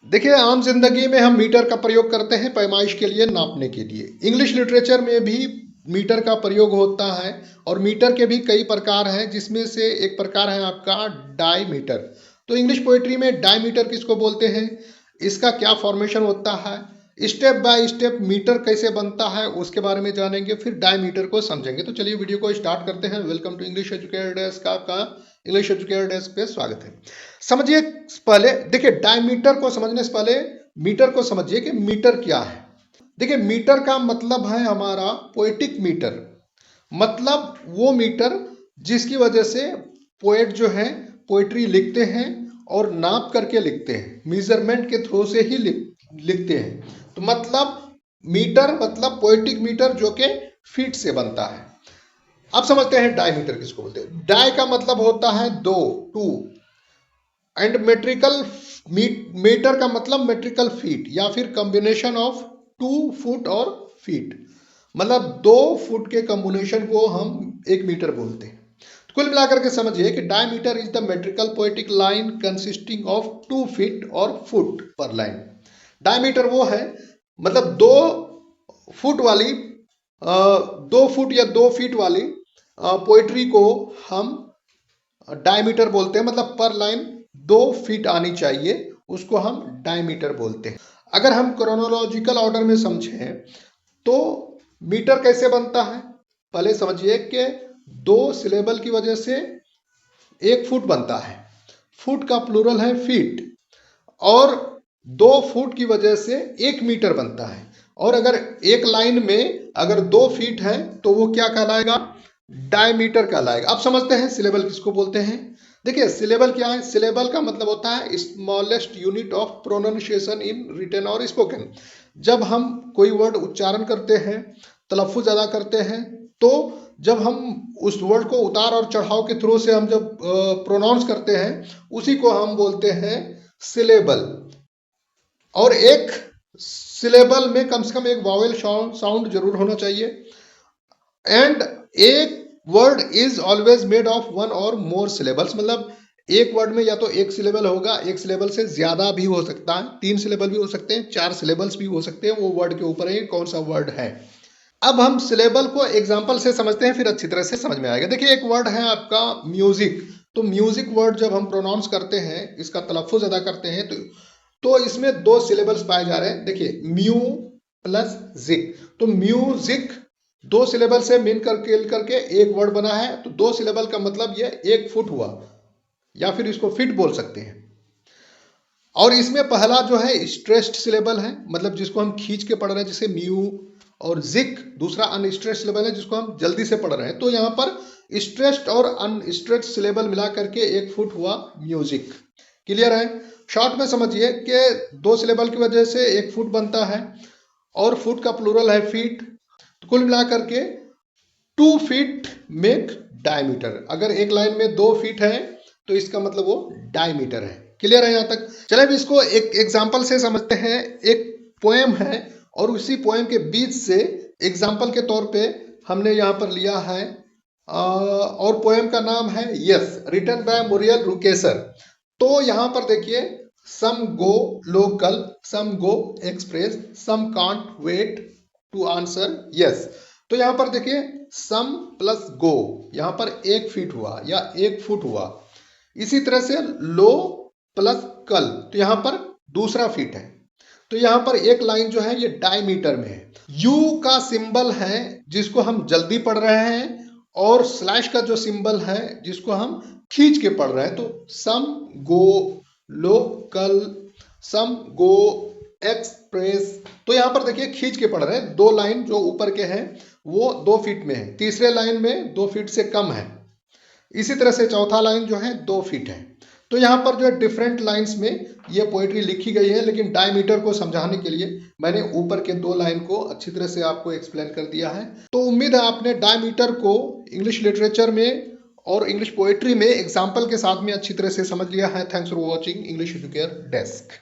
देखिए, आम जिंदगी में हम मीटर का प्रयोग करते हैं पैमाइश के लिए, नापने के लिए। इंग्लिश लिटरेचर में भी मीटर का प्रयोग होता है और मीटर के भी कई प्रकार हैं, जिसमें से एक प्रकार है आपका डायमीटर। तो इंग्लिश पोएट्री में डायमीटर किसको बोलते हैं, इसका क्या फॉर्मेशन होता है, स्टेप बाय स्टेप मीटर कैसे बनता है, उसके बारे में जानेंगे, फिर डायमीटर को समझेंगे। तो चलिए वीडियो को स्टार्ट करते हैं। Welcome to English educator desk, आपका इंग्लिश एजुकेटर डेस्क पे स्वागत है। समझिए, पहले देखिए, डायमीटर को समझने से पहले मीटर को समझिए कि मीटर क्या है। देखिए, मीटर का मतलब है हमारा पोएटिक मीटर, मतलब वो मीटर जिसकी वजह से पोएट जो है पोएट्री लिखते हैं और नाप करके लिखते हैं, मेजरमेंट के थ्रू से ही लिखते हैं। तो मतलब मीटर मतलब पोएटिक मीटर जो कि फीट से बनता है। अब समझते हैं डायमीटर किसको बोलते हैं। डाय का मतलब होता है दो, टू, एंड मेट्रिकल मीटर का मतलब मेट्रिकल फीट या फिर कॉम्बिनेशन ऑफ 2 फुट और फीट, मतलब 2 फुट के कॉम्बिनेशन को हम एक मीटर बोलते हैं। तो कुल मिलाकर के समझिए कि diameter is the metrical poetic line consisting of 2 feet और फुट पर लाइन। डायमीटर वो है, मतलब 2 फुट वाली 2 फुट या 2 फीट वाली पोएट्री को हम डायमीटर बोलते हैं। मतलब पर लाइन 2 फीट आनी चाहिए, उसको हम डायमीटर बोलते हैं। अगर हम क्रोनोलॉजिकल ऑर्डर में समझें तो मीटर कैसे बनता है, पहले समझिए कि 2 सिलेबल की वजह से 1 फुट बनता है। फुट का प्लूरल है फीट, और 2 फुट की वजह से 1 मीटर बनता है। और अगर एक लाइन में अगर 2 फीट है तो वो क्या कहलाएगा, डायमीटर कहलाएगा। अब समझते हैं सिलेबल किसको बोलते हैं। देखिए, सिलेबल क्या है। सिलेबल का मतलब होता है smallest unit of pronunciation in written और स्पोकन। जब हम कोई वर्ड उच्चारण करते हैं, तलफ्फुज अदा करते हैं, तो जब हम उस वर्ड को उतार और चढ़ाव के थ्रू से हम जब प्रोनाउंस करते हैं, उसी को हम बोलते हैं सिलेबल। और एक सिलेबल में कम से कम एक वावेल साउंड जरूर होना चाहिए। एंड एक word is always made of 1 और मोर सिलेबल्स, मतलब एक वर्ड में या तो एक सिलेबल होगा, एक सिलेबल से ज्यादा भी हो सकता है, 3 सिलेबल भी हो सकते हैं, 4 सिलेबल्स भी हो सकते हैं। वो वर्ड के ऊपर है कौन सा वर्ड है। अब हम सिलेबल को एग्जाम्पल से समझते हैं, फिर अच्छी तरह से समझ में आएगा। देखिए, एक वर्ड है आपका म्यूजिक। तो म्यूजिक वर्ड जब हम प्रोनाउंस करते हैं, इसका तलफ्फुज अदा करते हैं, तो इसमें 2 सिलेबल्स पाए जा रहे हैं। देखिए, म्यू प्लस जिक। तो म्यूजिक 2 सिलेबल से मिल करके एक वर्ड बना है। तो 2 सिलेबल का मतलब ये 1 फुट हुआ, या फिर इसको फिट बोल सकते हैं। और इसमें पहला जो है स्ट्रेस्ड सिलेबल है, मतलब जिसको हम खींच के पढ़ रहे हैं, जैसे म्यू। और जिक दूसरा अनस्ट्रेस्ड सिलेबल है, जिसको हम जल्दी से पढ़ रहे हैं। तो यहाँ पर स्ट्रेस्ड और अनस्ट्रेस्ड सिलेबल मिला करके 1 फुट हुआ म्यूजिक। क्लियर है। शॉर्ट में समझिए कि 2 सिलेबल की वजह से 1 फुट बनता है, और फुट का प्लूरल है फीट। तो कुल मिला करके 2 फीट मेक डायमीटर। अगर एक लाइन में 2 फीट है तो इसका मतलब वो डायमीटर है। क्लियर है यहाँ तक। चलिए अब इसको एक एग्जाम्पल से समझते हैं। एक पोएम है और उसी पोएम के बीच से एग्जाम्पल के तौर पे हमने यहाँ पर लिया है, और पोएम का नाम है yes, written by Muriel Rukeyser. तो यहाँ पर देखिए, some go local, some go express, some can't wait to answer yes. तो यहाँ पर देखिए, सम प्लस गो, यहाँ पर 1 फीट हुआ या 1 फुट हुआ। इसी तरह से लो प्लस कल, तो यहाँ पर 2 फीट है। तो यहाँ पर एक लाइन जो है ये डायमीटर में है। यू का सिंबल है जिसको हम जल्दी पढ़ रहे हैं, और स्लैश का जो सिंबल है जिसको हम खींच के पढ़ रहे हैं। तो सम go local, some go express. तो यहाँ पर देखिए खींच के पढ़ रहे हैं। 2 लाइन जो ऊपर के हैं वो 2 फीट में है, तीसरे लाइन में 2 फीट से कम है। इसी तरह से चौथा लाइन जो है 2 फीट है। तो यहाँ पर जो है डिफरेंट लाइंस में ये पोएट्री लिखी गई है, लेकिन डायमीटर को समझाने के लिए मैंने ऊपर के 2 लाइन को अच्छी तरह से आपको एक्सप्लेन कर दिया है। तो उम्मीद है आपने डायमीटर को इंग्लिश लिटरेचर में और इंग्लिश पोएट्री में एग्जाम्पल के साथ में अच्छी तरह से समझ लिया है। Thanks for watching English educator desk.